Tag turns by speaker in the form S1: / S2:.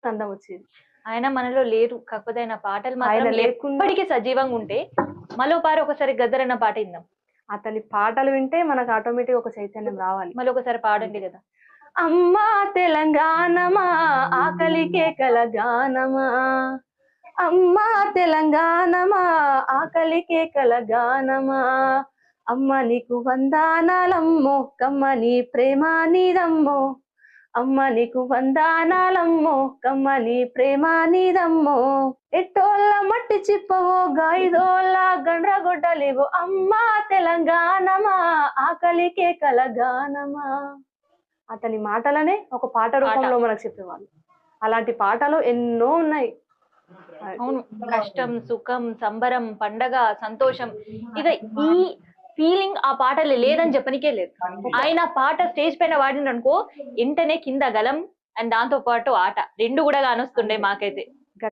S1: అందం వచ్చేది.
S2: ఆయన మనలో లేరు, కాకపోతే ఆయన పాటలు
S1: ఆయన
S2: మాత్రం
S1: లేకుండా
S2: ఎప్పటికీ సజీవంగా ఉంటే. మళ్ళీ పారి ఒకసారి గద్దరన్న పాట ఇందాం.
S1: అతని పాటలు వింటే మనకు ఆటోమేటిక్ ఒక చైతన్యం రావాలి.
S2: మళ్ళీ ఒకసారి పాడండి కదా.
S1: అమ్మా తెలంగాణమా ఆకలి కేకల గానమా, అమ్మా తెలంగాణమా ఆకలి కేకల గానమా, అమ్మ నీకు వందనాలమ్మో కమ్మని ప్రేమ నీదమ్మో, అమ్మ నీకు వందనాలమ్మో కమ్మని ప్రేమ నీదమ్మో, ఎట్టోళ్ళ మట్టి చిప్పవో గాయిదోళ్ళ గండ్రగొడ్డలివో, అమ్మా తెలంగాణమా ఆకలి కేకల గానమా. అతని మాటలనే ఒక పాట రూపంలో మనకు చెప్పేవాళ్ళు. అలాంటి పాటలు ఎన్నో ఉన్నాయి.
S2: అవును, కష్టం, సుఖం, సంబరం, పండగ, సంతోషం, ఇక ఈ ఫీలింగ్ ఆ పాటలు లేదని చెప్పనికే లేదు. ఆయన పాట స్టేజ్ పైన వాడిన అనుకో వెంటనే కింద గలం అండ్ దాంతో పాటు ఆట రెండు కూడా కానొస్తుండే మాకైతే.